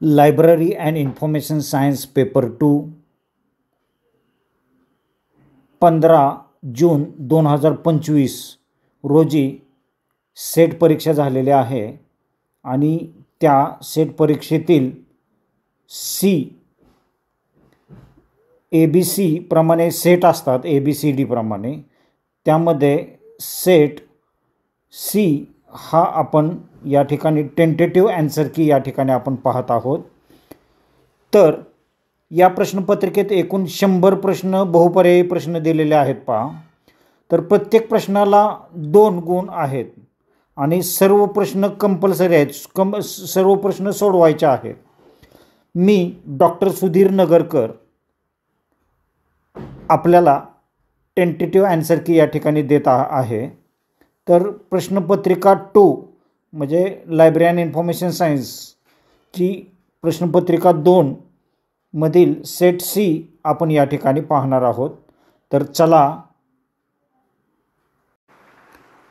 Library and information science paper 2 15 जून 2025 रोजी set परीक्षा झालेली आहे आणि त्या सेट परीक्षेतील ABC प्रमाणे सेट असतात, ABCD प्रमाणे. त्यामध्ये सेट C हा आपण या ठिकाणी टेंटेटिव्ह आन्सर की या ठिकाणी आपण पाहत आहोत. तर या प्रश्नपत्रिकेत एकूण 100 प्रश्न बहुपर्यायी प्रश्न दिलेले आहेत पहा. तर प्रत्येक प्रश्नाला 2 गुण आहेत आणि सर्व प्रश्न कंपल्सरी आहेत, सर्व प्रश्न सोडवायचे आहेत. मी डॉक्टर सुधीर नगरकर आपल्याला टेंटेटिव्ह आन्सर की या ठिकाणी देत आहे. तर प्रश्नपत्रिका 2 म्हणजे लायब्ररी अँड इन्फॉर्मेशन सायन्सची प्रश्नपत्रिका 2 मधील सेट C आपण या ठिकाणी पाहणार आहोत. तर चला,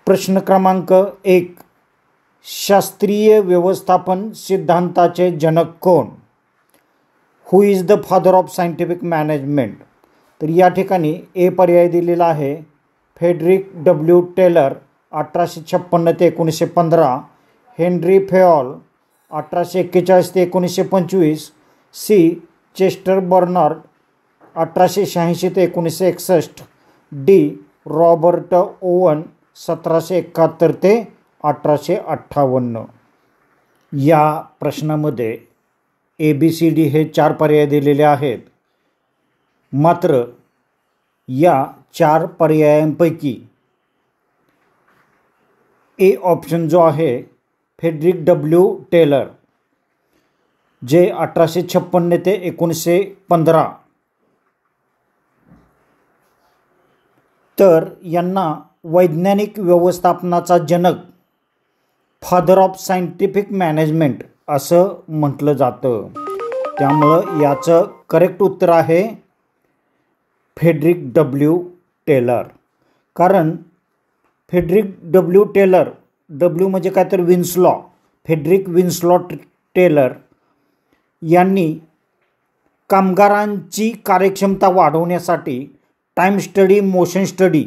प्रश्न क्रमांक 1, शास्त्रीय व्यवस्थापन सिद्धांताचे जनक कोण? Who is the father of scientific management? तर या ठिकाणी A पर्याय दिलेला आहे फ्रेडरिक W. टेलर 1856 ते 1915, हेनरी फेऑल 1841 ते 1925, C. चेस्टर बर्नार्ड 1886 ते 1961, D. रॉबर्ट ओवन 1771 ते 1858. या प्रश्नामध्ये ABCD हे 4 पर्याय दिलेले आहेत. मात्र या 4 पर्यायांपैकी A ऑप्शन जो आहे फ्रेडरिक W. टेलर जे 1856 ते 1915, तर यांना वैज्ञानिक व्यवस्थापनाचा जनक, फादर ऑफ सायंटिफिक मॅनेजमेंट असं म्हटलं जातं. त्यामुळं याचं करेक्ट उत्तर आहे फ्रेडरिक W. टेलर. कारण फ्रेडरिक W. टेलर, W म्हणजे काय तर विन्सलॉ, फ्रेडरिक विन्सलॉ टेलर यांनी कामगारांची कार्यक्षमता वाढवण्यासाठी टाईम स्टडी, मोशन स्टडी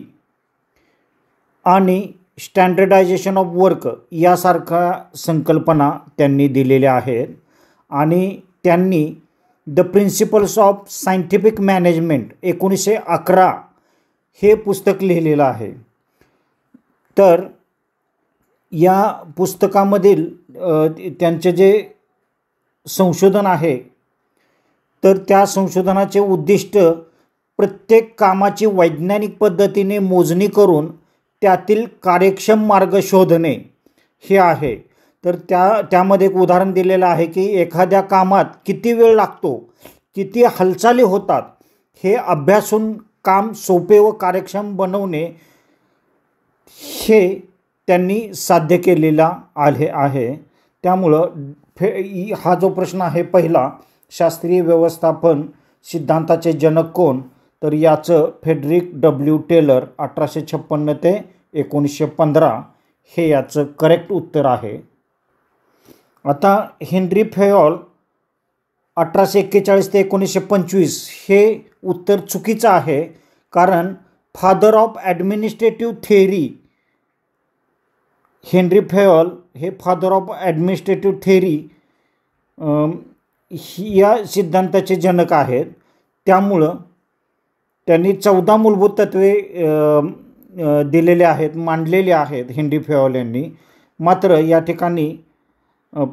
आणि स्टँडर्डायझेशन ऑफ वर्क यासारख्या संकल्पना त्यांनी दिलेल्या आहेत. आणि त्यांनी the principles of scientific management 1911 हे पुस्तक लिहिलेलं आहे. तर या पुस्तकामधील त्यांचे जे संशोधन आहे, तर त्या संशोधनाचे उद्दिष्ट प्रत्येक कामाची वैज्ञानिक पद्धतीने मोजणी करून त्यातील कार्यक्षम मार्ग शोधणे हे आहे. तर त्यामध्ये एक उदाहरण दिलेलं आहे की एखाद्या कामात किती वेळ लागतो, किती हालचाली होतात हे अभ्यासून काम सोपे व कार्यक्षम बनवणे हे त्यांनी साध्य केलेला आहे. त्यामुळं हा जो प्रश्न आहे पहिला, शास्त्रीय व्यवस्थापन सिद्धांताचे जनक कोण, तर याचं फ्रेडरिक W. टेलर 1856 ते 1915 हे याचं करेक्ट उत्तर आहे. आता हेनरी फेऑल 1841 ते 1925 हे उत्तर चुकीचं आहे. कारण father of administrative theory, Henri Fayol हे फादर ऑफ ॲडमिनिस्ट्रेटिव्ह थिअरी या सिद्धांताचे जनक आहेत. त्यामुळं त्यांनी 14 मूलभूत तत्वे दिलेले आहेत, मांडलेले आहेत हेनरी फेऑल यांनी. मात्र या ठिकाणी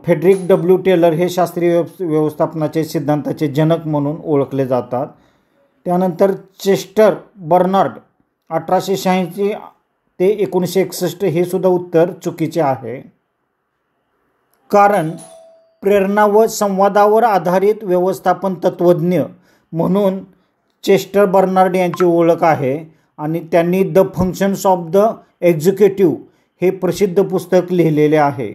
फ्रेडरिक W. टेलर हे शास्त्रीय व्यवस्थापनाचे सिद्धांताचे जनक म्हणून ओळखले जातात. त्यानंतर चेस्टर बर्नार्ड 1886 ते 1961 हे सुद्धा उत्तर चुकीचे आहे. कारण प्रेरणा व संवादावर आधारित व्यवस्थापन तत्त्वज्ञ म्हणून चेस्टर बर्नार्ड यांची ओळख आहे आणि त्यांनी the functions of the executive हे प्रसिद्ध पुस्तक लिहिलेले आहे.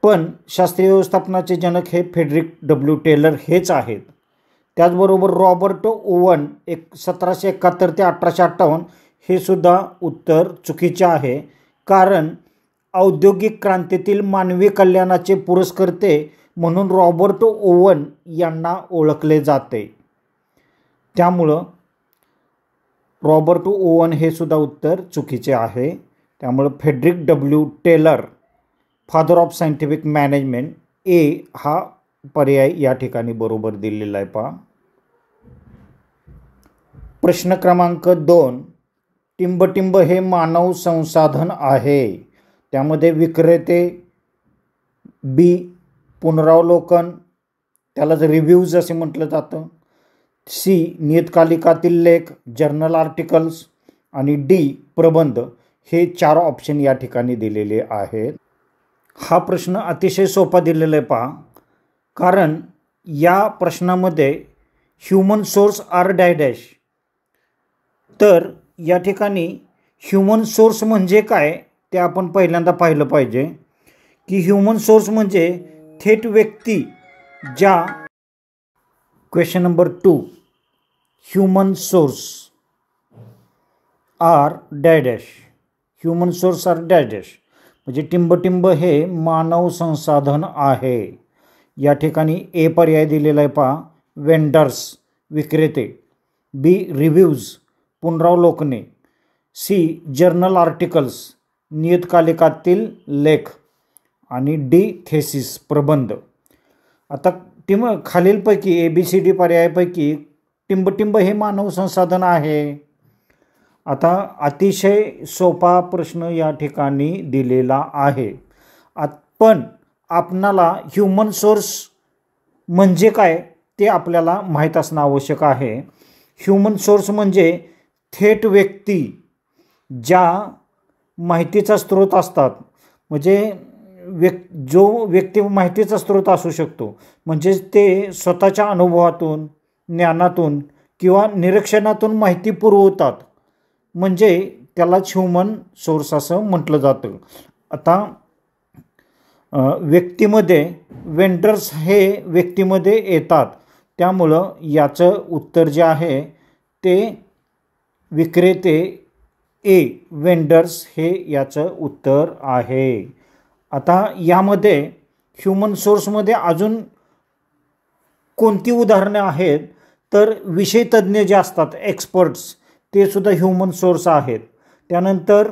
पण शास्त्रीय व्यवस्थापनाचे जनक हे फ्रेडरिक W. टेलर हेच आहेत. त्याचबरोबर रॉबर्ट ओवन 1771 ते 1858 हे सुद्धा उत्तर चुकीचे आहे. कारण औद्योगिक क्रांतीतील मानवी कल्याणाचे पुरस्कर्ते म्हणून रॉबर्ट ओवन यांना ओळखले जाते. त्यामुळं रॉबर्ट ओवन हे सुद्धा उत्तर चुकीचे आहे. त्यामुळं Frederick W Taylor, father of scientific management, A हा पर्याय या ठिकाणी बरोबर दिलेला आहे. पहा प्रश्न क्रमांक 2, टिंबटिंब हे मानव संसाधन आहे. त्यामध्ये विक्रेते, बी पुनरावलोकन, त्यालाच रिव्ह्यूज असे म्हटलं जातं, सी नियतकालिकातील लेख, जर्नल आर्टिकल्स, आणि डी प्रबंध. हे 4 ऑप्शन या ठिकाणी दिलेले आहेत. हा प्रश्न अतिशय सोपा दिलेला आहे. पहा कारण या प्रश्नामध्ये ह्युमन सोर्स आर डॅश. तर या ठिकाणी ह्युमन सोर्स म्हणजे काय ते आपण पहिल्यांदा पाहिलं पाहिजे की ह्युमन सोर्स म्हणजे थेट व्यक्ती ज्या. Question number 2, human source are dash. Human source are dash म्हणजे टिंबटिंब हे मानव संसाधन आहे. या ठिकाणी ए पर्याय दिलेला आहे. पहा वेंडर्स विक्रेते, बी रिव्ह्यूज पुनरावलोकने, सी जर्नल आर्टिकल्स नियतकालिकातील लेख, आणि डी थेसिस प्रबंध. आता खालीलपैकी ABCD पर्यायापैकी टिंबटिंब हे मानव संसाधन आहे. आता अतिशय सोपा प्रश्न या ठिकाणी दिलेला आहे. पण आपणाला ह्युमन सोर्स म्हणजे काय ते आपल्याला माहीत असणं आवश्यक आहे. ह्युमन सोर्स म्हणजे थेट व्यक्ती ज्या माहितीचा स्रोत असतात. म्हणजे जो व्यक्ती माहितीचा स्रोत असू शकतो म्हणजे ते स्वतःच्या अनुभवातून, ज्ञानातून किंवा निरीक्षणातून माहिती पुरवतात, म्हणजे त्यालाच ह्युमन सोर्स असं म्हटलं जातं. आता व्यक्तीमध्ये वेंडर्स हे व्यक्तीमध्ये येतात. त्यामुळं याचं उत्तर जे आहे ते विक्रेते, ए वेंडर्स हे याचं उत्तर आहे. आता यामध्ये ह्युमन सोर्समध्ये अजून कोणती उदाहरणे आहेत तर विषय तज्ज्ञ जे असतात, एक्सपर्ट्स, ते सुद्धा ह्युमन सोर्स आहेत. त्यानंतर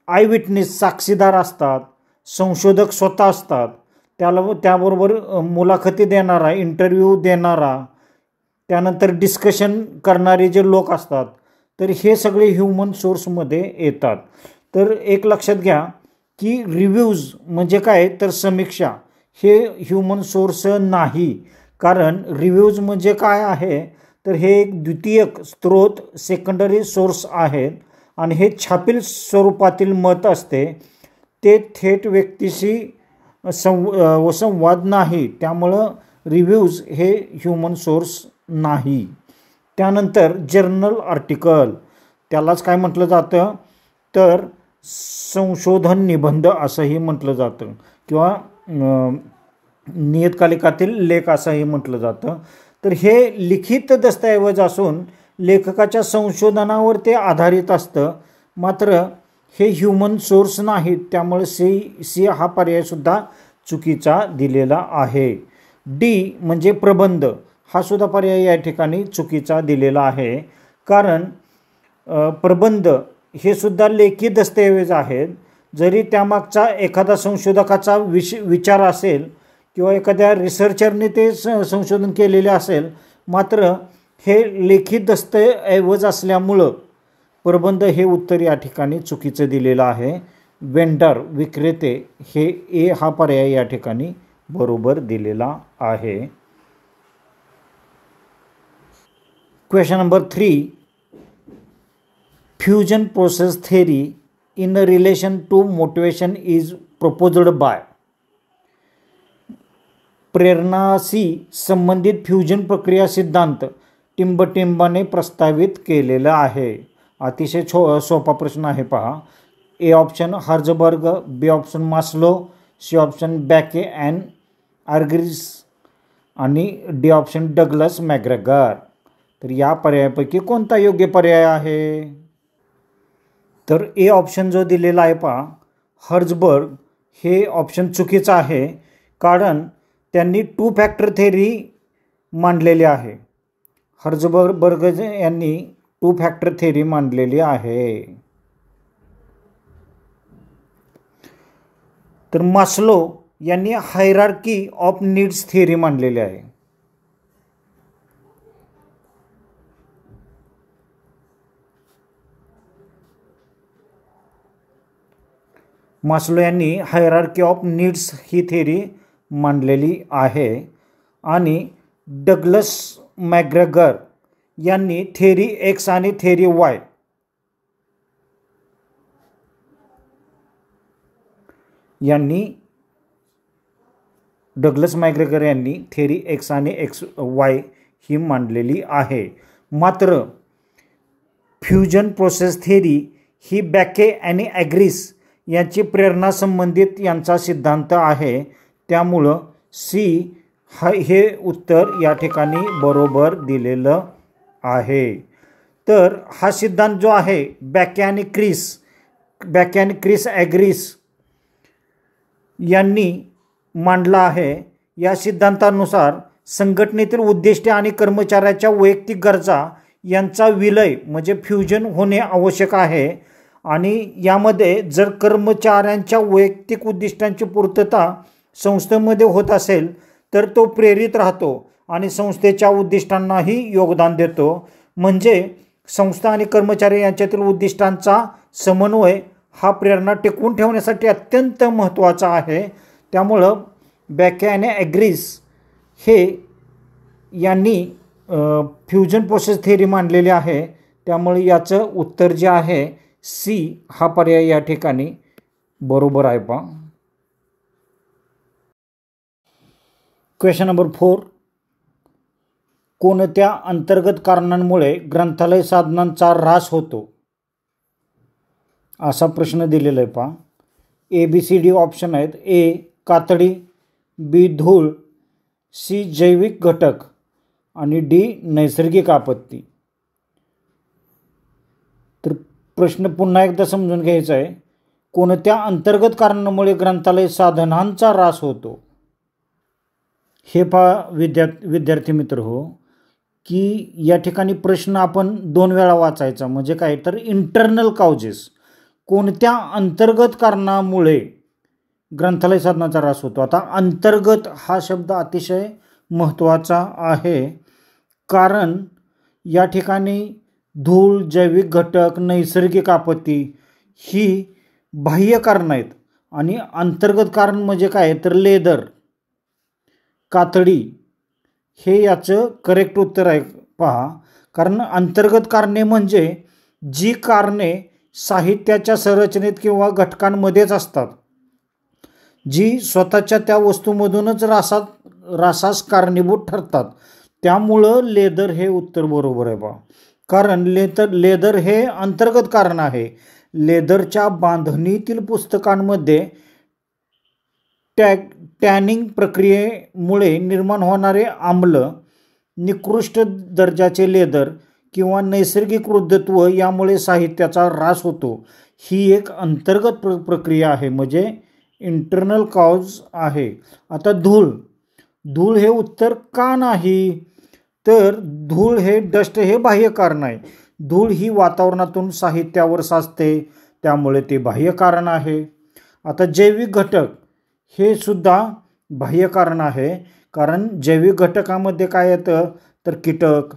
आय विटनेस साक्षीदार असतात, संशोधक स्वतः असतात, त्याबरोबर मुलाखती देणारा, इंटरव्ह्यू देणारा, त्यानंतर डिस्कशन करणारे जे लोक असतात, तर हे सगळे ह्युमन सोर्समध्ये येतात. तर एक लक्षात घ्या की रिव्ह्यूज म्हणजे काय तर समीक्षा, हे ह्युमन सोर्स नाही. कारण रिव्ह्यूज म्हणजे काय आहे तर हे एक द्वितीयक स्रोत, सेकंडरी सोर्स आहेत आणि हे छापील स्वरूपातील मत असते. ते थेट व्यक्तीशी संवाद नाही. त्यामुळं रिव्ह्यूज हे ह्युमन सोर्स नाही. त्यानंतर जर्नल आर्टिकल, त्यालाच काय म्हटलं जातं तर संशोधन निबंध असंही म्हटलं जातं किंवा नियतकालिकातील लेख असंही म्हटलं जातं. तर हे लिखित दस्तऐवज असून लेखकाच्या संशोधनावर ते आधारित असतं. मात्र हे ह्युमन सोर्स नाहीत. त्यामुळे सी हा पर्यायसुद्धा चुकीचा दिलेला आहे. डी म्हणजे प्रबंध हा सुद्धा पर्याय या ठिकाणी चुकीचा दिलेला आहे. कारण प्रबंध हे सुद्धा लेखी दस्तऐवज आहेत. जरी त्यामागचा एखादा संशोधकाचा विचार असेल किंवा एखाद्या रिसर्चरने ते संशोधन केलेले असेल, मात्र हे लेखी दस्तऐवज असल्यामुळं प्रबंध हे उत्तर या ठिकाणी चुकीचं दिलेलं आहे. वेंडर विक्रेते हे ए हा पर्याय या ठिकाणी बरोबर दिलेला आहे. Question number 3, fusion process theory in relation to motivation is proposed by. प्रेरणाशी संबंधित फ्युजन प्रक्रिया सिद्धांत टिंबटिंबाने प्रस्तावित केलेला आहे. अतिशय सोपा प्रश्न आहे. पहा A option Herzberg, B option Maslow, C option Bakke and Argyris, आणि डी ऑप्शन डगलस मॅग्रेगर. तर या पर्यायापैकी कोणता योग्य पर्याय आहे तर ए ऑप्शन जो दिलेला आहे पहा हर्जबर्ग हे ऑप्शन चुकीचं आहे, कारण त्यांनी 2 फॅक्टर थेरी मांडलेली आहे. हर्जबर्ग यांनी 2 फॅक्टर थेरी मांडलेली आहे. तर मास्लो यांनी हायरार्की ऑफ नीड्स थेरी मांडलेली आहे. मास्लो यांनी hierarchy of needs he theory मांडलेली आहे. आणि डग्लस मॅकग्रेगर यांनी थेरी एक्स आणि थेरी वाय डग्लस मॅकग्रेगर यांनी थेरी एक्स आणि एक्स वाय ही मांडलेली आहे. मात्र फ्युजन प्रोसेस थेरी ही बॅके आणि ॲग्रीस यांची प्रेरणा संबंधित यांचा सिद्धांत आहे. त्यामुळं सी हे उत्तर या ठिकाणी बरोबर दिलेलं आहे. तर हा सिद्धांत जो आहे बॅके आणि क्रिस ॲग्रीस यांनी मांडला आहे. या सिद्धांतानुसार संघटनेतील उद्दिष्टे आणि कर्मचाऱ्याच्या वैयक्तिक गरजा यांचा विलय म्हणजे फ्युजन होणे आवश्यक आहे. आणि यामध्ये जर कर्मचाऱ्यांच्या वैयक्तिक उद्दिष्टांची पूर्तता संस्थेमध्ये होत असेल तर तो प्रेरित राहतो आणि संस्थेच्या उद्दिष्टांनाही योगदान देतो. म्हणजे संस्था आणि कर्मचारी यांच्यातील उद्दिष्टांचा समन्वय हा प्रेरणा टिकवून ठेवण्यासाठी अत्यंत महत्त्वाचा आहे. त्यामुळं बॅके आणि ॲग्रीस हे यांनी फ्युजन प्रोसेस थेरी मांडलेली आहे. त्यामुळे याचं उत्तर जे आहे सी हा पर्याय या ठिकाणी बरोबर आहे. पहा क्वेश्चन नंबर 4. कोणत्या अंतर्गत कारणांमुळे ग्रंथालय साधनांचा ऱ्हास होतो असा प्रश्न दिलेला आहे. पहा ABCD ऑप्शन आहेत. ए कातडी, बी धूळ, सी जैविक घटक आणि डी नैसर्गिक आपत्ती. तर प्रश्न पुन्हा एकदा समजून घ्यायचा आहे. कोणत्या अंतर्गत कारणामुळे ग्रंथालय साधनांचा ऱ्हास होतो. हे पहा विद्यार्थी मित्र हो, की या ठिकाणी प्रश्न आपण 2 वेळा वाचायचा. म्हणजे काय तर इंटरनल कॉजेस, कोणत्या अंतर्गत कारणामुळे ग्रंथालय साधनांचा ऱ्हास होतो. आता अंतर्गत हा शब्द अतिशय महत्त्वाचा आहे, कारण या ठिकाणी धूळ, जैविक घटक, नैसर्गिक आपत्ती ही बाह्य कारण आहेत. आणि अंतर्गत कारण म्हणजे काय तर लेदर, कातडी हे याचं करेक्ट उत्तर आहे. पहा, कारण अंतर्गत कारणे म्हणजे जी कारणे साहित्याच्या संरचनेत किंवा घटकांमध्येच असतात, जी स्वतःच्या त्या वस्तूमधूनच ऱ्हासास कारणीभूत ठरतात. त्यामुळं लेदर हे उत्तर बरोबर आहे. पहा, कारण लेदर हे अंतर्गत कारण आहे. लेदरच्या बांधणीतील पुस्तकांमध्ये टॅनिंग प्रक्रियेमुळे निर्माण होणारे आम्ल, निकृष्ट दर्जाचे लेदर किंवा नैसर्गिक वृद्धत्व यामुळे साहित्याचा ऱ्हास होतो. ही एक अंतर्गत प्रक्रिया आहे, म्हणजे इंटरनल कॉज आहे. आता धूळ हे उत्तर का नाही, तर धूळ हे डस्ट हे बाह्य कारण आहे. धूळ ही वातावरणातून साहित्यावर साचते, त्यामुळे ते बाह्य कारण आहे. आता जैविक घटक हे सुद्धा बाह्य कारण आहे, कारण जैविक घटकामध्ये काय येतं तर कीटक,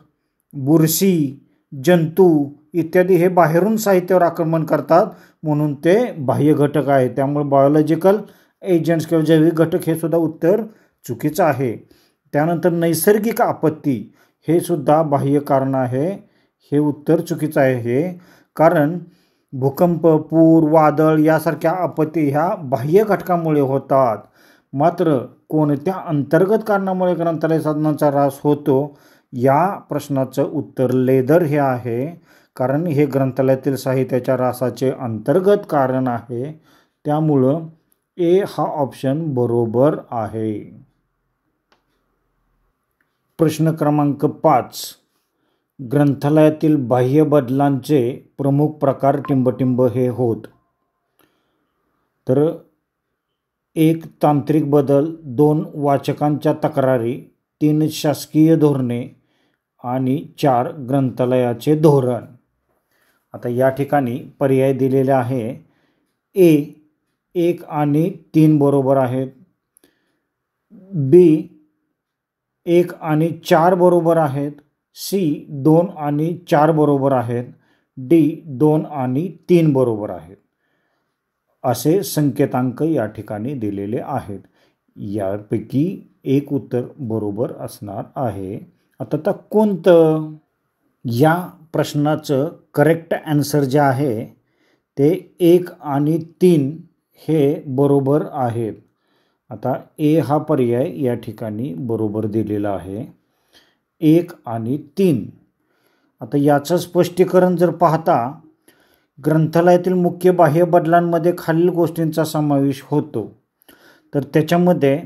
बुरशी, जंतू इत्यादी हे बाहेरून साहित्यावर आक्रमण करतात, म्हणून ते बाह्य घटक आहे. त्यामुळे बायोलॉजिकल एजंट्स किंवा जैविक घटक हे सुद्धा उत्तर चुकीचं आहे. त्यानंतर नैसर्गिक आपत्ती हे सुद्धा बाह्य कारण आहे, हे उत्तर चुकीचं आहे. हे कारण भूकंप, पूर, वादळ यासारख्या आपत्ती ह्या बाह्य घटकामुळे होतात. मात्र कोणत्या अंतर्गत कारणामुळे ग्रंथालय साधनांचा ऱ्हास होतो या प्रश्नाचं उत्तर लेदर हे आहे, कारण हे ग्रंथालयातील साहित्याच्या ऱ्हासाचे अंतर्गत कारण आहे. त्यामुळं ए हा ऑप्शन बरोबर आहे. प्रश्न क्रमांक 5. ग्रंथालयातील बाह्य बदलांचे प्रमुख प्रकार टिंबटिंब हे होत. तर 1 तांत्रिक बदल, 2 वाचकांच्या तक्रारी, 3 शासकीय धोरणे आणि 4 ग्रंथालयाचे धोरण. आता या ठिकाणी पर्याय दिलेले आहे. ए 1 आणि 3 बरोबर आहेत, बी 1 आणि 4 बरोबर आहेत, सी 2 आणि 4 बरोबर आहेत, डी 2 आणि 3 बरोबर आहेत. असे संकेतांक या ठिकाणी दिलेले आहेत. यापैकी एक उत्तर बरोबर असणार आहे. आता कोणतं? या प्रश्नाचं करेक्ट आन्सर जे आहे ते 1 आणि 3 हे बरोबर आहेत. आता ए हा पर्याय या ठिकाणी बरोबर दिलेला आहे, 1 आणि 3. आता याचं स्पष्टीकरण जर पाहता, ग्रंथालयातील मुख्य बाह्य बदलांमध्ये खालील गोष्टींचा समावेश होतो. तर त्याच्यामध्ये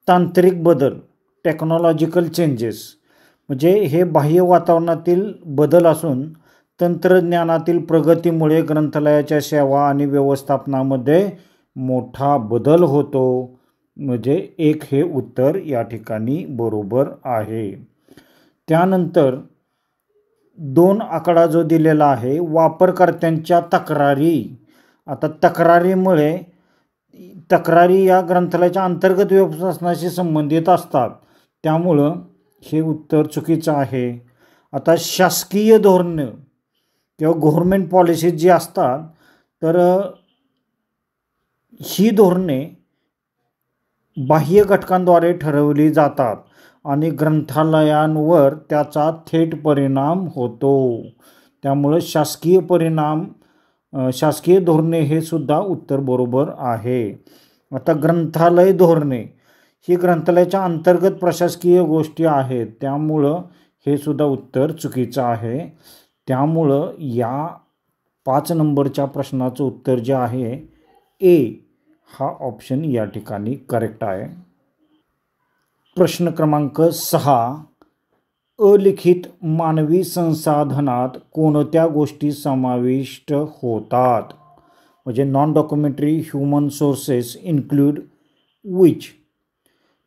तांत्रिक बदल, टेक्नॉलॉजिकल चेंजेस, म्हणजे हे बाह्य वातावरणातील बदल असून तंत्रज्ञानातील प्रगतीमुळे ग्रंथालयाच्या सेवा आणि व्यवस्थापनामध्ये मोठा बदल होतो. म्हणजे 1 हे उत्तर या ठिकाणी बरोबर आहे. त्यानंतर 2 आकडा जो दिलेला आहे, वापरकर्त्यांच्या तक्रारी. आता तक्रारी या ग्रंथालयाच्या अंतर्गत व्यवस्थापनाशी संबंधित असतात, त्यामुळं हे उत्तर चुकीचं आहे. आता शासकीय धोरणं किंवा गव्हर्नमेंट पॉलिसी जी असतात, तर ही धोरणे बाह्य घटकांद्वारे ठरवली जातात आणि ग्रंथालयांवर त्याचा थेट परिणाम होतो. त्यामुळे शासकीय धोरणे हे सुद्धा उत्तर बरोबर आहे. आता ग्रंथालय धोरणे ही ग्रंथालयाच्या अंतर्गत प्रशासकीय गोष्टी आहेत, त्यामुळं हे सुद्धा उत्तर चुकीचं आहे. त्यामुळं या 5 नंबरच्या प्रश्नाचं उत्तर जे आहे ए हा ऑप्शन या ठिकाणी करेक्ट आहे. प्रश्न क्रमांक 6, अलिखित मानवी संसाधनात कोणत्या गोष्टी समाविष्ट होतात? म्हणजे non documentary human sources include which?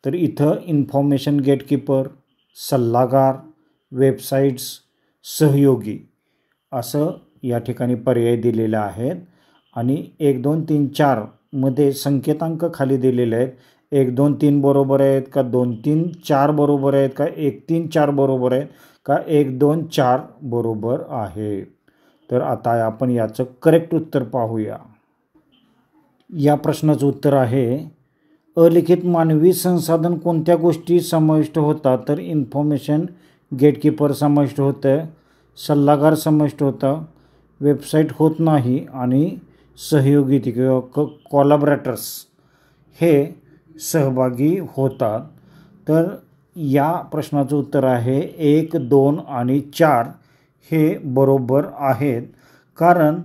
तर इथं इन्फॉर्मेशन गेटकीपर, सल्लागार, वेबसाईट्स, सहयोगी असं या ठिकाणी पर्याय दिलेले आहेत. आणि 1, 2, 3, 4 मध्ये संकेतांक खाली दिलेले आहेत. 1, 2, 3 बरोबर आहेत का? 2, 3, 4 बरोबर आहेत का? 1, 3, 4 बरोबर आहेत का? 1, 2, 4 बरोबर आहे. तर आता आपण याचं करेक्ट उत्तर पाहूया. या प्रश्नाचं उत्तर आहे, अलिखित मानवी संसाधन कोणत्या गोष्टी समाविष्ट होतात? तर इन्फॉर्मेशन गेटकीपर समाविष्ट होतं, सल्लागार समाविष्ट होतं, वेबसाईट होत नाही आणि सहयोगी किंवा कोलॅबोरेटर्स हे सहभागी होतात. तर या प्रश्नाचं उत्तर आहे 1, 2 आणि 4 हे बरोबर आहेत. कारण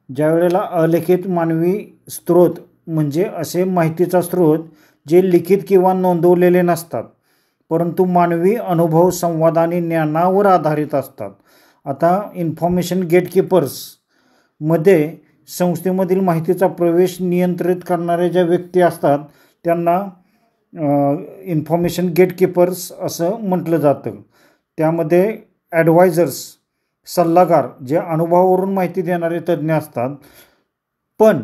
ज्या वेळेला अलिखित मानवी स्रोत म्हणजे असे माहितीचा स्रोत जे लिखित किंवा नोंदवलेले नसतात, परंतु मानवी अनुभव, संवाद आणि ज्ञानावर आधारित असतात. आता इन्फॉर्मेशन गेटकीपर्समध्ये संस्थेमधील माहितीचा प्रवेश नियंत्रित करणाऱ्या ज्या व्यक्ती असतात त्यांना इन्फॉर्मेशन गेटकीपर्स असं म्हटलं जातं. त्यामध्ये ॲडवायझर्स, सल्लागार जे अनुभवावरून माहिती देणारे तज्ज्ञ असतात. पण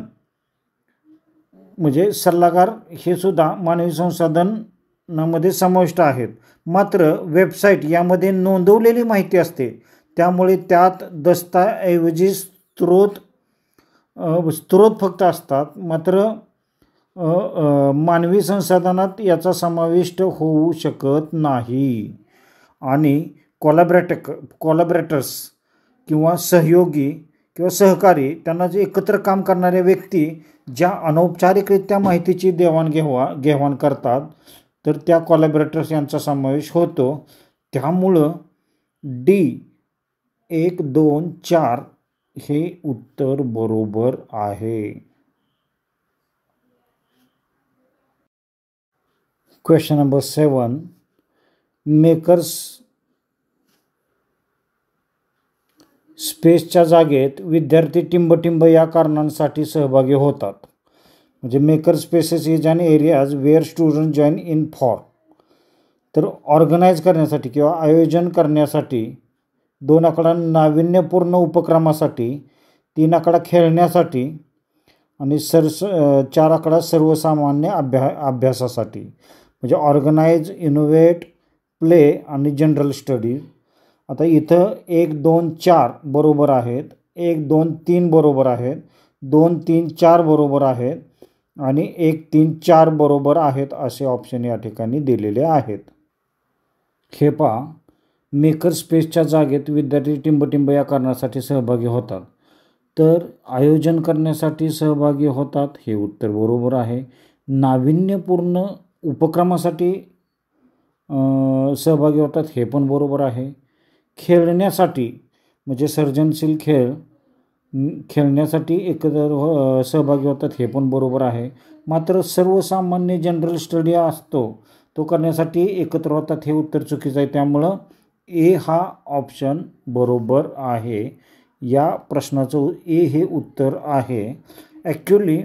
म्हणजे सल्लागार हे सुद्धा मानवी संसाधनामध्ये समाविष्ट आहेत. मात्र वेबसाईट यामध्ये नोंदवलेली माहिती असते, त्यामुळे त्यात दस्तऐवजी स्रोत फक्त असतात. मात्र मानवी संसाधनात याचा समाविष्ट होऊ शकत नाही. आणि कोलॅबोरेटर्स किंवा सहयोगी किंवा सहकारी, त्यांना जे एकत्र काम करणाऱ्या व्यक्ती ज्या अनौपचारिकरित्या माहितीची देवाणघेवाण करतात, तर त्या कोलॅबोरेटर्स यांचा समावेश होतो. त्यामुळं डी 1, 2, 4 हे उत्तर बरोबर आहे. क्वेश्चन नंबर 7, मेकर्स स्पेसच्या जागेत विद्यार्थी टिंबटिंब या कारणांसाठी सहभागी होतात. म्हणजे maker spaces is an areas where student join in for. तर ऑर्गनाईज करण्यासाठी किंवा आयोजन करण्यासाठी, 2 आकडा नाविन्यपूर्ण उपक्रमासाठी, 3 आकडा खेळण्यासाठी आणि 4 आकडा सर्वसामान्य अभ्यासासाठी. म्हणजे ऑर्गनाईज, इनोव्हेट, प्ले आणि जनरल स्टडी. आता इथं 1, 2, 4 बरोबर आहेत, 1, 2, 3 बरोबर आहेत, 2, 3, 4 बरोबर आहेत आणि 1, 3, 4 बरोबर आहेत असे ऑप्शन या ठिकाणी दिलेले आहेत. हे पहा, मेकर स्पेसच्या जागेत विद्यार्थी टिंबटिंब या कारणासाठी सहभागी होतात. तर आयोजन करण्यासाठी सहभागी होतात, हे उत्तर बरोबर आहे. नाविन्यपूर्ण उपक्रमासाठी सहभागी होतात, हे पण बरोबर आहे. खेळण्यासाठी म्हणजे सर्जनशील खेळण्यासाठी एकत्र सहभागी होतात, हे पण बरोबर आहे. मात्र सर्वसामान्य जनरल स्टडी असतो तो करण्यासाठी एकत्र होतात, हे उत्तर चुकीचं आहे. त्यामुळं ए हा ऑप्शन बरोबर आहे. या प्रश्नाचं ए हे उत्तर आहे. ॲक्च्युली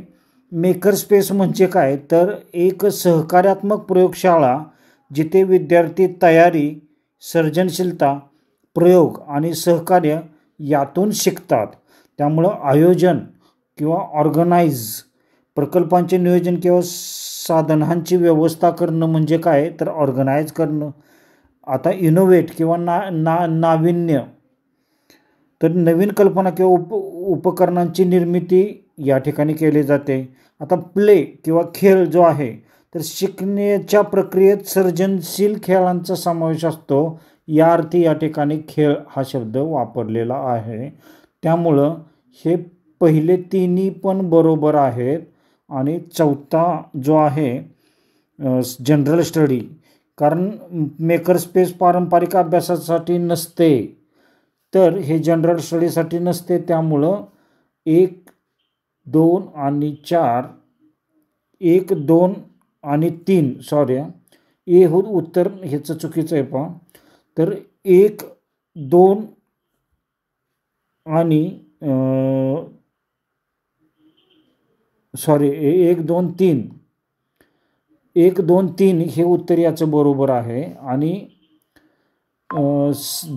मेकर स्पेस म्हणजे काय, तर एक सहकार्यात्मक प्रयोगशाळा जिथे विद्यार्थी तयारी, सर्जनशीलता, प्रयोग आणि सहकार्य यातून शिकतात. त्यामुळं आयोजन किंवा ऑर्गनाईज, प्रकल्पांचे नियोजन किंवा साधनांची व्यवस्था करणं म्हणजे काय, तर ऑर्गनाईज करणं. आता इनोव्हेट किंवा नाविन्य, तर नवीन कल्पना किंवा उपकरणांची निर्मिती या ठिकाणी केली जाते. आता प्ले किंवा खेळ जो आहे, तर शिकण्याच्या प्रक्रियेत सर्जनशील खेळांचा समावेश असतो. या अर्थी या ठिकाणी खेळ हा शब्द वापरलेला आहे. त्यामुळं हे पहिले तिन्ही पण बरोबर आहेत. आणि चौथा जो आहे जनरल स्टडी, कारण मेकर स्पेस पारंपरिक अभ्यासासाठी नसते, तर हे जनरल स्टडीसाठी नसते. त्यामुळं 1, 2 आणि 4, 1, 2 आणि 3 ए हो उत्तर ह्याचं चुकीचं आहे. पहा, तर 1, 2 आणि 1, 2, 3 1, 2, 3 हे उत्तर याचं बरोबर आहे. आणि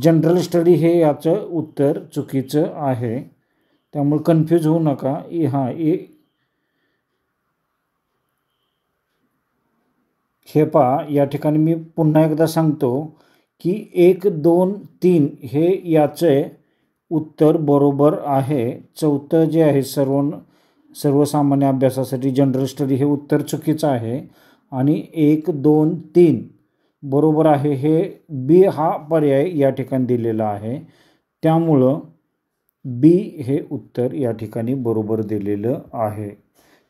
जनरल स्टडी हे याचं उत्तर चुकीचं आहे. त्यामुळे कन्फ्यूज होऊ नका. हे पहा, या ठिकाणी मी पुन्हा एकदा सांगतो की 1, 2, 3 हे याचे उत्तर बरोबर आहे. चौथं जे आहे सर्वसामान्य अभ्यासासाठी जनरल स्टडी हे उत्तर चुकीचं आहे. आणि 1, 2, 3 बरोबर आहे. हे बी हा पर्याय या ठिकाणी दिलेला आहे. त्यामुळं बी हे उत्तर या ठिकाणी बरोबर दिलेलं आहे.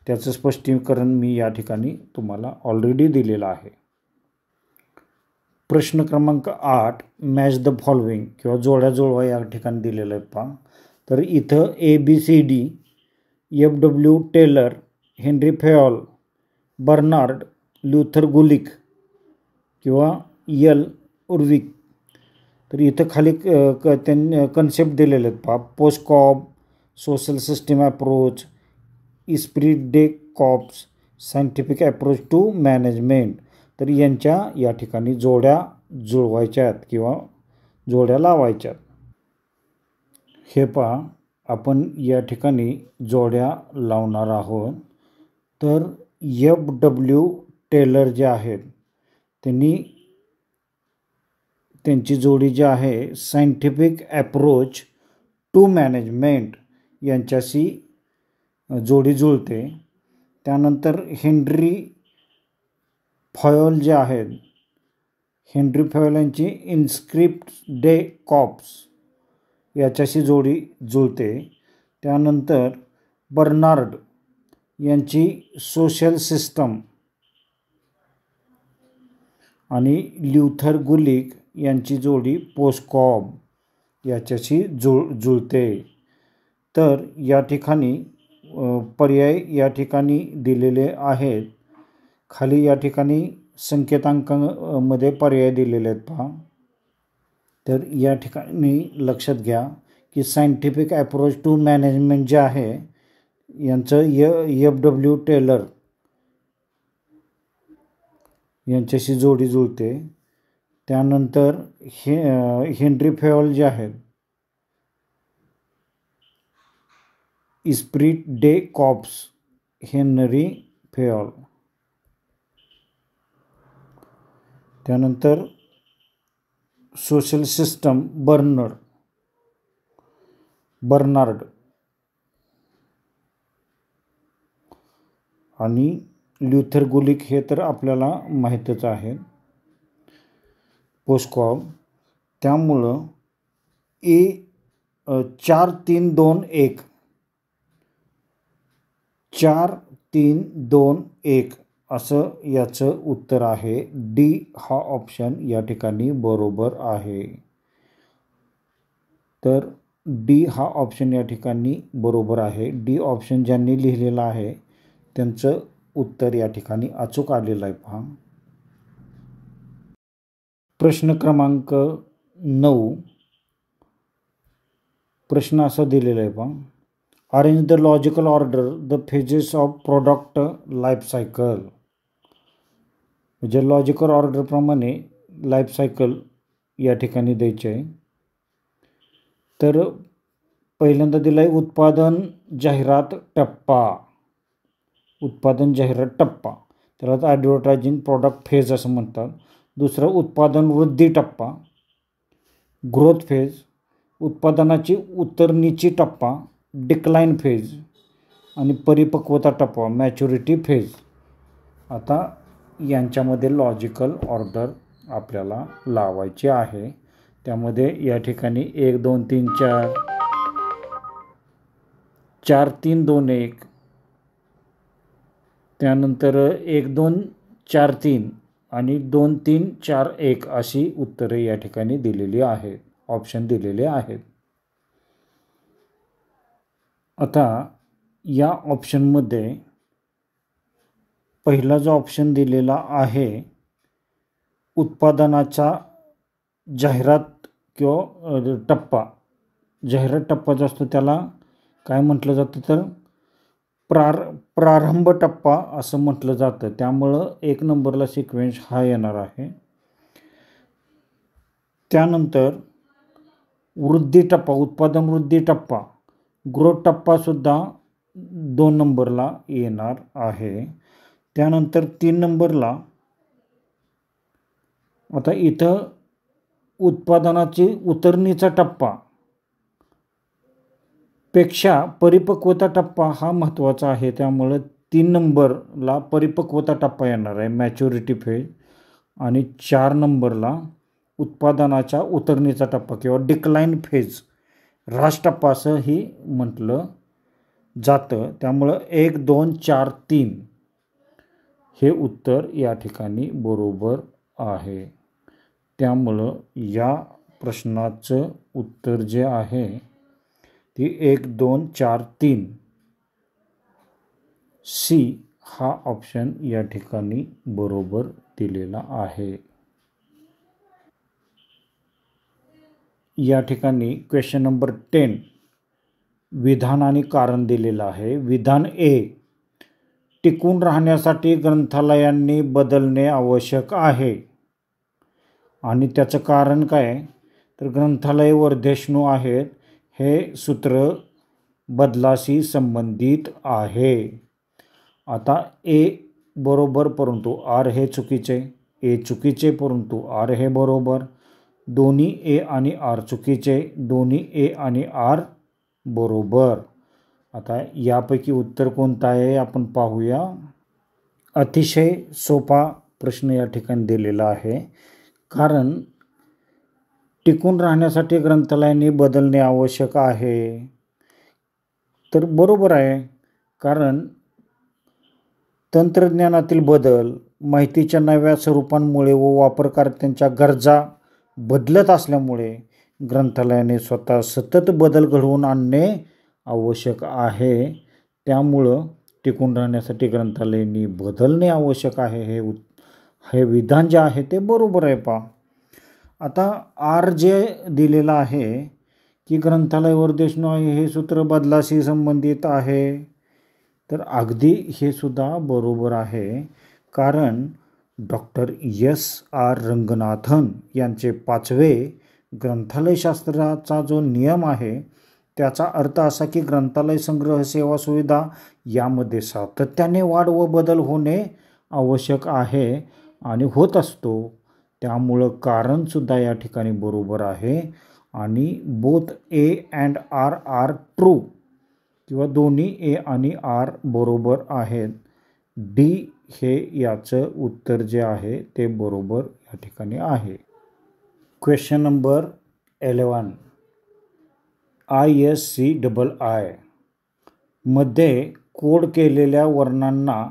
त्याचं स्पष्टीकरण मी या ठिकाणी तुम्हाला ऑलरेडी दिलेलं आहे. प्रश्न क्रमांक 8, मॅच द फॉलोइंग किंवा जोड्या जुळवा या ठिकाणी दिलेलं आहे. पहा, तर इथं ABCD, FW Taylor, Henri Fayol, Bernard, Luther Gulick किंवा L उर्विक. तर इथं खाली त्यांनी कन्सेप्ट दिलेले आहेत. पहा, POSDCORB, social system approach, esprit de corps, scientific approach to management. तर यांच्या या ठिकाणी जोड्या जुळवायच्यात किंवा जोड्या लावायच्यात. हे पहा, आपण या ठिकाणी जोड्या लावणार आहोत. तर FW टेलर जे आहेत त्यांची जोडी जी आहे सायंटिफिक अप्रोच टू मॅनेजमेंट यांच्याशी जोडी जुळते. त्यानंतर हेनरी फेयॉल जे आहेत, हेनरी फेयॉल यांची इस्प्रिट डे कॉप्स याच्याशी जोडी जुळते. त्यानंतर बर्नार्ड यांची सोशल सिस्टम आणि ल्युथर गुलिक यांची जोडी पोस्टकॉब याच्याशी जुळते. तर या ठिकाणी पर्याय या ठिकाणी दिलेले आहेत. खाली या ठिकाणी संकेतांकामध्ये पर्याय दिलेले आहेत. पहा, तर या ठिकाणी लक्षात घ्या की सायंटिफिक अप्रोच टू मॅनेजमेंट जे आहे यांचं FW टेलर यांच्याशी जोडी जुळते. त्यानंतर हेनरी फेओल जे आहेत, इस्प्रिट डे कॉर्प्स, हेनरी फेओल. त्यानंतर सोशल सिस्टम बर्नार्ड आणि ल्युथर गुलिक हे तर आपल्याला माहीतच आहे, पोस्कॉव. त्यामुळं 4321 4321 असं याचं उत्तर आहे. डी हा ऑप्शन या ठिकाणी बरोबर आहे. तर डी हा ऑप्शन या ठिकाणी बरोबर आहे. डी ऑप्शन ज्यांनी लिहिलेला आहे त्यांचं उत्तर या ठिकाणी अचूक आलेलं आहे. पहा प्रश्न क्रमांक 9. प्रश्न असा दिलेला आहे. पहा arrange the logical order the phases of product life cycle. म्हणजे लॉजिकल ऑर्डरप्रमाणे लाईफ सायकल या ठिकाणी द्यायचे आहे. तर पहिल्यांदा दिलं आहे उत्पादन जाहिरात टप्पा. उत्पादन जाहिरात टप्पा त्याला ॲडव्हर्टायझिंग प्रॉडक्ट फेज असं म्हणतात. दुसरं उत्पादन वृद्धी टप्पा, ग्रोथ फेज. उत्पादनाची उतरणीची टप्पा, डिक्लाइन फेज. आणि परिपक्वता टप्पा, मॅच्युरिटी फेज. आता यांच्यामध्ये लॉजिकल ऑर्डर आपल्याला लावायची आहे. त्यामध्ये या ठिकाणी 1 2 3 4 4 3 2 1, त्यानंतर 1 2 4 3 आणि 2 3 4 1 अशी उत्तरे या ठिकाणी दिलेली आहेत, ऑप्शन दिलेले आहेत. आता या ऑप्शनमध्ये पहिला जो ऑप्शन दिलेला आहे उत्पादनाचा जाहिरात किंवा टप्पा, जाहिरात टप्पा जो असतो त्याला काय म्हटलं जातं तर प्रारंभ टप्पा असं म्हटलं जातं. त्यामुळं 1 नंबरला सिक्वेन्स हा येणार आहे. त्यानंतर वृद्धी टप्पा, उत्पादन वृद्धी टप्पा, ग्रोथ टप्पासुद्धा 2 नंबरला येणार आहे. त्यानंतर 3 नंबरला आता इथं उत्पादनाची उतरणीचा टप्पा पेक्षा परिपक्वता टप्पा हा महत्त्वाचा आहे. त्यामुळे 3 नंबरला परिपक्वता टप्पा येणार आहे, मॅच्युरिटी फेज. आणि 4 नंबरला उत्पादनाच्या उतरणीचा टप्पा किंवा डिक्लाइन फेज, ऱ्हास टप्पा असंही म्हटलं जातं. त्यामुळं 1 2 4 3 हे उत्तर या ठिकाणी बरोबर आहे. त्यामुळं या प्रश्नाचं उत्तर जे आहे ती 1 2 4 3 सी हा ऑप्शन या ठिकाणी बरोबर दिलेला आहे. या ठिकाणी क्वेश्चन नंबर 10 विधान आणि कारण दिलेलं आहे. विधान ए, टिकून राहण्यासाठी ग्रंथालयांनी बदलणे आवश्यक आहे. आणि त्याचं कारण काय तर ग्रंथालय वर्धिष्णू आहेत हे सूत्र बदलाशी संबंधित आहे. आता ए बरोबर परंतु आर हे चुकीचे, ए चुकीचे परंतु आर हे बरोबर. दोन्ही ए आणि आर चुकीचे, दोन्ही ए आणि आर बरोबर. आता यापैकी उत्तर कोणतं आहे आपण पाहूया. अतिशय सोपा प्रश्न या ठिकाणी दिलेला आहे. कारण टिकून राहण्यासाठी ग्रंथालयांनी बदलणे आवश्यक आहे, तर बरोबर आहे. कारण तंत्रज्ञानातील बदल, माहितीच्या नव्या स्वरूपांमुळे व वापरकर्त्यांच्या गरजा बदलत असल्यामुळे ग्रंथालयाने स्वतः सतत बदल घडवून आणणे आवश्यक आहे. त्यामुळं टिकून राहण्यासाठी ग्रंथालयांनी बदलणे आवश्यक आहे हे विधान जे आहे ते बरोबर आहे. पहा आता आर जे दिलेलं आहे की ग्रंथालय वर्धिष्णू आहे हे सूत्र बदलाशी संबंधित आहे, तर अगदी हे सुद्धा बरोबर आहे, कारण डॉक्टर S.R. रंगनाथन यांचे 5वे ग्रंथालयशास्त्राचा जो नियम आहे त्याचा अर्थ असा की ग्रंथालय संग्रह सेवा सुविधा यामध्ये सातत्याने वाढ व बदल होणे आवश्यक आहे आणि होत असतो. त्यामुळं कारणसुद्धा या ठिकाणी बरोबर आहे आणि both A and R are true किंवा दोन्ही A आणि R बरोबर आहेत. D हे याचं उत्तर जे आहे ते बरोबर या ठिकाणी आहे. Question number 11. ISCII मध्ये कोड केलेल्या वर्णांना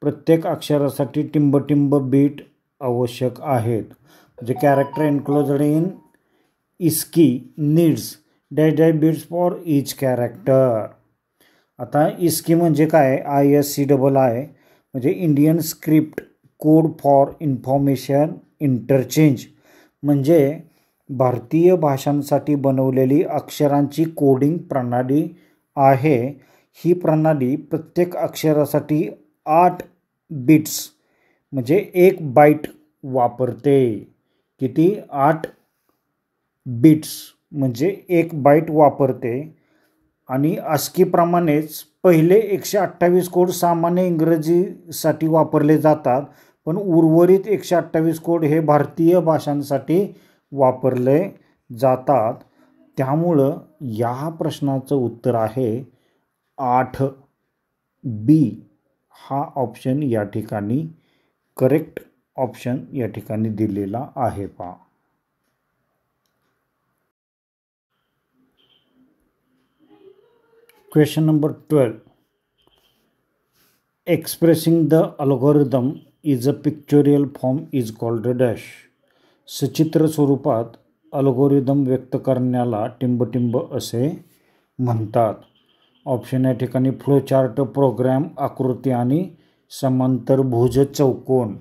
प्रत्येक अक्षरासाठी टिंबटिंब बीट आवश्यक आहेत. म्हणजे character enclosed in ISCII needs dash dash bits for each character. आता ISCII म्हणजे काय? ISCII म्हणजे Indian script code for information interchange, म्हणजे भारतीय भाषांसाठी बनवलेली अक्षरांची कोडिंग प्रणाली आहे. ही प्रणाली प्रत्येक अक्षरासाठी 8 बिट्स म्हणजे 1 बाईट वापरते. किती? 8 बिट्स म्हणजे 1 बाईट वापरते. आणि ASCII-प्रमाणेच पहिले 128 कोड सामान्य इंग्रजीसाठी वापरले जातात, पण उर्वरित 128 कोड हे भारतीय भाषांसाठी वापरले जातात. त्यामुळं या प्रश्नाचं उत्तर आहे 8B हा ऑप्शन या ठिकाणी करेक्ट ऑप्शन या ठिकाणी दिलेला आहे. पहा, question number 12. Expressing the algorithm is a pictorial form is called dash. सचित्र स्वरूपात अल्गोरिदम व्यक्त करण्याला टिंबटिंब असे म्हणतात. ऑप्शन या ठिकाणी फ्लोचार्ट, प्रोग्रॅम, आकृती आणि समांतरभुज चौकोन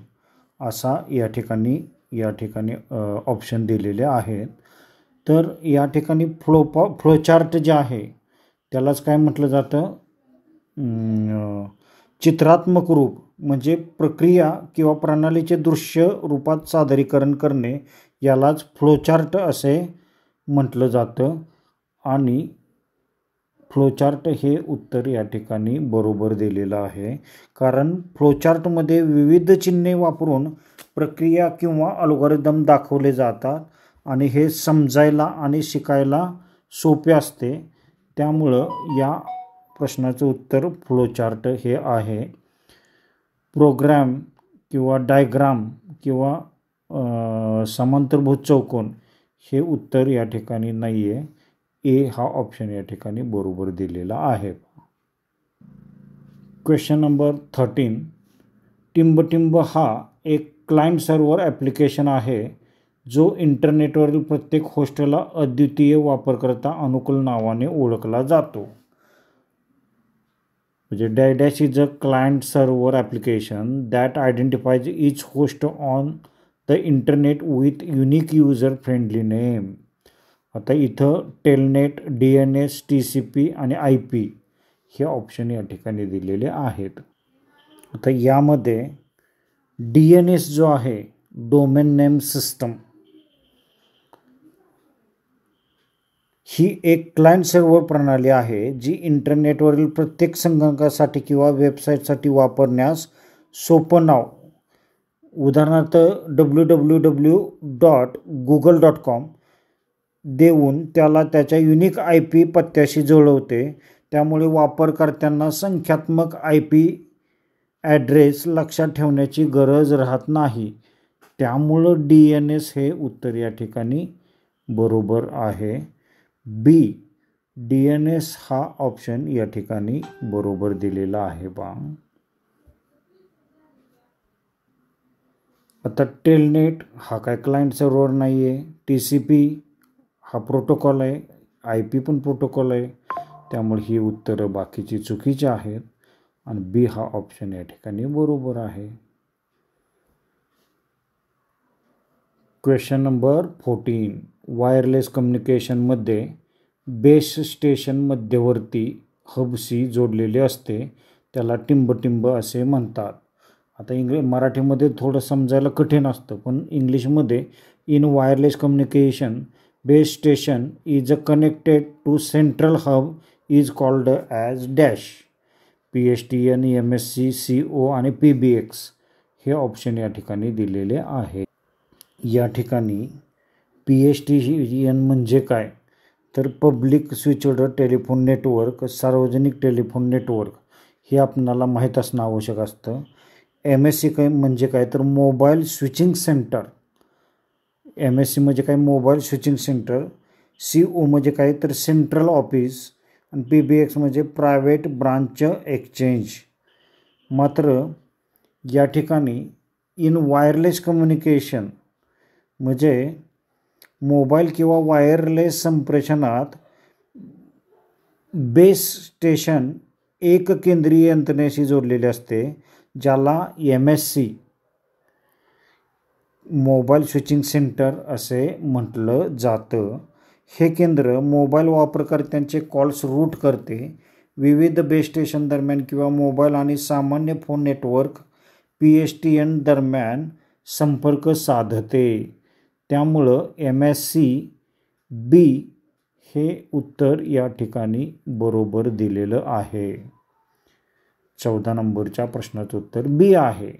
असा या ठिकाणी ऑप्शन दिलेले आहेत. तर या ठिकाणी फ्लोचार्ट जे आहे त्यालाच काय म्हटलं जातं? चित्रात्मक रूप, म्हणजे प्रक्रिया किंवा प्रणालीचे दृश्य रूपात सादरीकरण करणे यालाच फ्लोचार्ट असे म्हटलं जातं. आणि फ्लोचार्ट हे उत्तर या ठिकाणी बरोबर दिलेलं आहे, कारण फ्लोचार्टमध्ये विविध चिन्हे वापरून प्रक्रिया किंवा अल्गोरिदम दाखवले जातात आणि हे समजायला आणि शिकायला सोपे असते. त्यामुळं या प्रश्नाचं उत्तर फ्लोचार्ट हे आहे. प्रोग्रॅम किंवा डायग्राम किंवा समांतरभुज चौकोन हे उत्तर या ठिकाणी नाही आहे. ए हा ऑप्शन या ठिकाणी बरोबर दिलेला आहे. Question number 13. टिंबटिंब हा एक क्लायंट सर्व्हर ॲप्लिकेशन आहे जो इंटरनेटवरील प्रत्येक होस्टला अद्वितीय वापरकर्ता अनुकूल नावाने ओळखला जातो. म्हणजे dash is a client server application that identifies each host on the internet with unique user friendly name. आता इथं टेलनेट, DNS, TCP आणि IP हे ऑप्शन या ठिकाणी दिलेले आहेत. आता यामध्ये DNS जो आहे डोमेन नेम सिस्टम, ही एक क्लायंट सर्व्हर प्रणाली आहे जी इंटरनेटवरील प्रत्येक संगणकासाठी किंवा वेबसाईटसाठी वापरण्यास सोपं नाव, उदाहरणार्थ www.google.com देऊन त्याला त्याच्या युनिक IP पत्त्याशी जुळवते. त्यामुळे वापरकर्त्यांना संख्यात्मक IP ॲड्रेस लक्षात ठेवण्याची गरज राहत नाही. त्यामुळं DNS हे उत्तर या ठिकाणी बरोबर आहे. B DNS हा ऑप्शन या ठिकाणी बरोबर दिलेला आहे. पहा, आता टेलनेट हा काय क्लायंट सर्व्हर नाही आहे. TCP हा प्रोटोकॉल आहे. IP पण प्रोटोकॉल आहे. त्यामुळे ही उत्तरं बाकीची चुकीची आहेत आणि B हा ऑप्शन या ठिकाणी बरोबर आहे. Question number 14. वायरलेस कम्युनिकेशनमध्ये बेस स्टेशन मध्यवर्ती हबशी जोडलेले असते. त्याला टिंब असे म्हणतात. आता मराठीमध्ये थोडं समजायला कठीण असतं, पण इंग्लिशमध्ये in wireless communication base station is connected to central hub is called as dash. PSTN, MSC, CO आणि PBX हे ऑप्शन या ठिकाणी दिलेले आहे. या ठिकाणी PSTN म्हणजे काय, तर पब्लिक स्विच्ड टेलिफोन नेटवर्क, सार्वजनिक टेलिफोन नेटवर्क हे आपणाला माहीत असणं आवश्यक असतं. MSC काय म्हणजे काय, तर मोबाईल स्विचिंग सेंटर. MSC म्हणजे काय, मोबाईल स्विचिंग सेंटर. CO म्हणजे काय, तर सेंट्रल ऑफिस. आणि PBX म्हणजे प्रायव्हेट ब्रांच एक्सचेंज. मात्र या ठिकाणी इन वायरलेस कम्युनिकेशन म्हणजे मोबाईल किंवा वायरलेस संप्रेषणात बेस स्टेशन एक केंद्रीय यंत्रणेशी जोडलेले असते, ज्याला MSC मोबाईल स्विचिंग सेंटर असे म्हटलं जातं. हे केंद्र मोबाईल वापरकर्त्यांचे कॉल्स रूट करते, विविध बेस स्टेशन दरम्यान किंवा मोबाईल आणि सामान्य फोन नेटवर्क PSTN दरम्यान संपर्क साधते. त्यामुळं MSC B हे उत्तर या ठिकाणी बरोबर दिलेलं आहे. 14 नंबरच्या प्रश्नाचं उत्तर B आहे.